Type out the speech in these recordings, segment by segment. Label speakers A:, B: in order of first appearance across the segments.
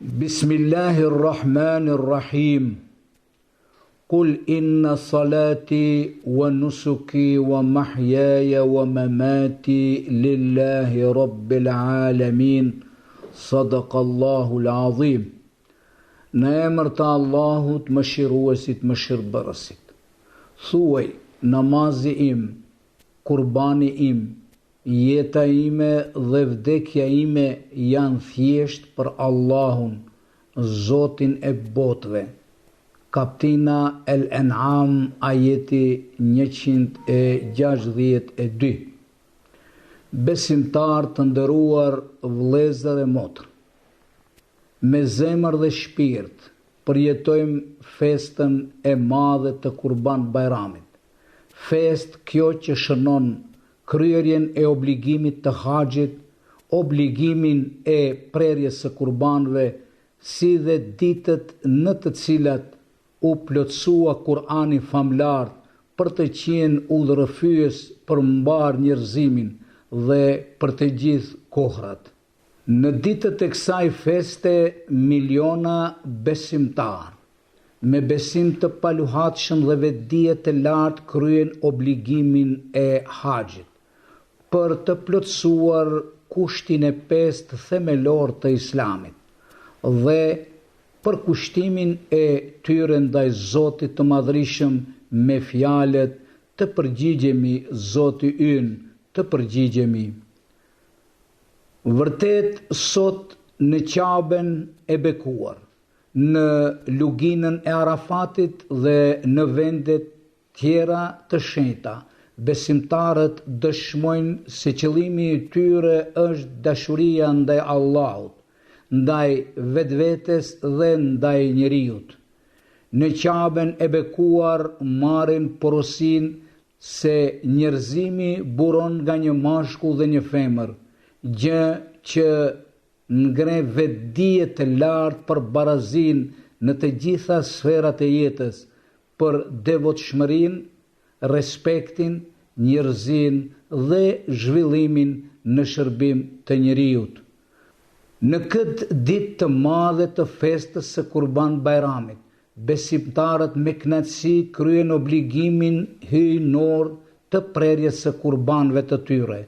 A: Bismillahirrahmanirrahim. Kul inna salati wa nusuki wa mahyaya wa mamati lillahi rabbil alamin. Sadaqallahul azim. Në emër të Allahut mëshiruesit mëshirbërësit. Thuaj, namazi im, kurbani im, jeta ime dhe vdekja ime janë thjesht për Allahun, Zotin e botëve. Kaptina El En'am, ajeti 162. Besimtar të nderuar vëllezër e motrë, me zemër dhe shpirt përjetojmë festën e madhe të Kurban Bajramit. Fest kjo që shënon kryerjen e obligimit të haxhit, obligimin e prerjes së kurbanëve, si dhe ditët në të cilat u plotësua Kurani famlar për të qenë udhërrëfyes për mbar njerëzimin dhe për të gjithë kohrat. Në ditët e kësaj feste, miliona besimtar, me besim të paluhatshëm dhe vetdije të lartë kryen obligimin e haxhit, për të plotësuar kushtin e 5 themelor të Islamit dhe për kushtimin e tyre ndaj Zotit të Madhrishëm me fjalët të përgjigjemi Zoti ynë, të përgjigjemi. Vërtet sot në Qaben e bekuar, në luginën e Arafatit dhe në vendet tjera të shenjta, besimtarët dëshmojnë se qëllimi i tyre është dashuria ndaj Allahut, ndaj vetvetes dhe ndaj njeriut. Në Qaben e bekuar marrin porosin se njerëzimi buron nga një mashkull dhe një femër, gjë që ngre vetdije të lartë për barazin në të gjitha sferat e jetës, për devotshmërinë, respektin, njerëzin dhe zhvillimin në shërbim të njeriut. Në këtë ditë të madhe të festës së Kurban Bajramit, besimtarët me kënaqësi kryen obligimin hyjnor të prerjes së kurbanëve të tyre,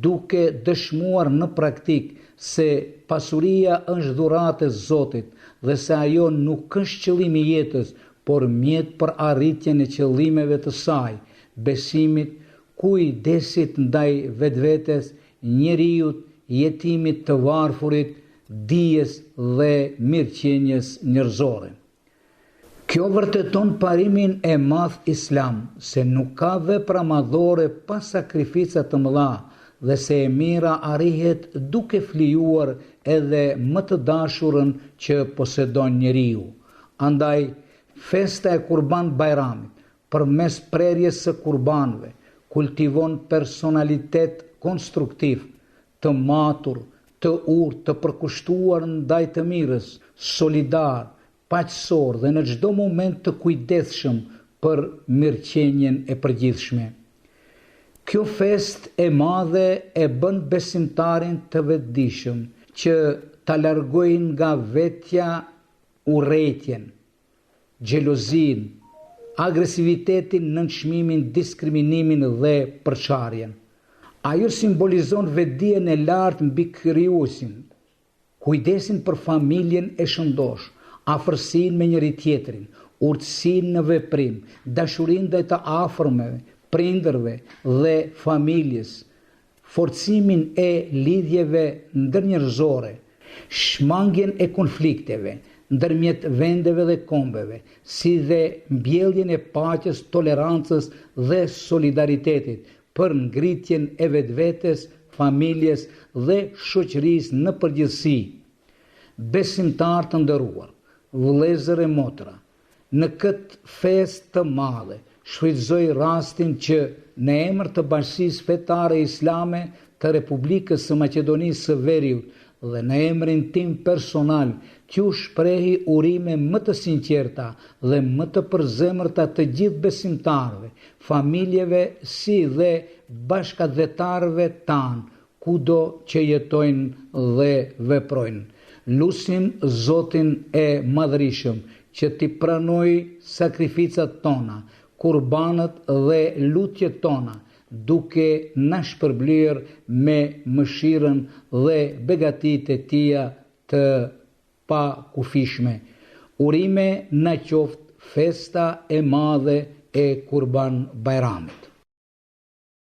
A: duke dëshmuar në praktik se pasuria është dhuratë e Zotit dhe se ajo nuk është qëllimi i jetës, por mjet për arritjen e qëllimeve të saj, besimit, kujdesit ndaj vetvetes, njeriut, jetimit të varfurit, dijes dhe mirëqenjes njerëzore. Kjo vërteton parimin e madh Islam, se nuk ka vepra madhore pa sakrifica të mëdha dhe se e mira arrihet duke flijuar edhe më të dashurën që posedon njeriu. Andaj, festa e Kurban Bajramit, përmes prerjes së kurbanëve, kultivon personalitet konstruktiv, të matur, të urtë, të përkushtuar ndaj të mirës, solidar, paqësor dhe në çdo moment të kujdesshëm për mirëqenjen e përgjithshme. Kjo fest e madhe e bën besimtarin të vetëdijshëm që ta largojnë nga vetja urrëtitjen, xhelozin, agresivitetin, nënçmimin, diskriminimin dhe përçarjen. Ajo simbolizon vetdijen e lartë mbi krijuesin, kujdesin për familjen e shëndosh, afërsinë me njëri tjetrin, urtësinë në veprim, dashurinë ndaj të afërmëve, prindërve dhe familjes, forcimin e lidhjeve ndërnjerëzore, shmangjen e konflikteve ndërmjet vendeve dhe kombeve, si dhe mbjelljen e paqes, tolerancës dhe solidaritetit për ngritjen e vetvetes, familjes dhe shoqërisë në përgjithësi. Besimtar të nderuar, vëllezër e motra, në këtë festë të madhe, shfrytëzoj rastin që në emër të Bashkisë Fetare Islame të Republikës së Maqedonisë së Veriut dhe në emrin tim personal, t'ju shprehi urime më të sinqerta dhe më të përzemërta të gjithë besimtarëve, familjeve si dhe bashkëdhetarëve tanë, kudo që jetojnë dhe veprojnë. Lusim Zotin e Madhërisëm që t'i pranoj sakrificat tona, kurbanët dhe lutjet tona, duke na shpërblyer me mëshirën dhe begatitë e Tija të pakufishme. Urime na qoftë festa e madhe e Kurban Bajramit.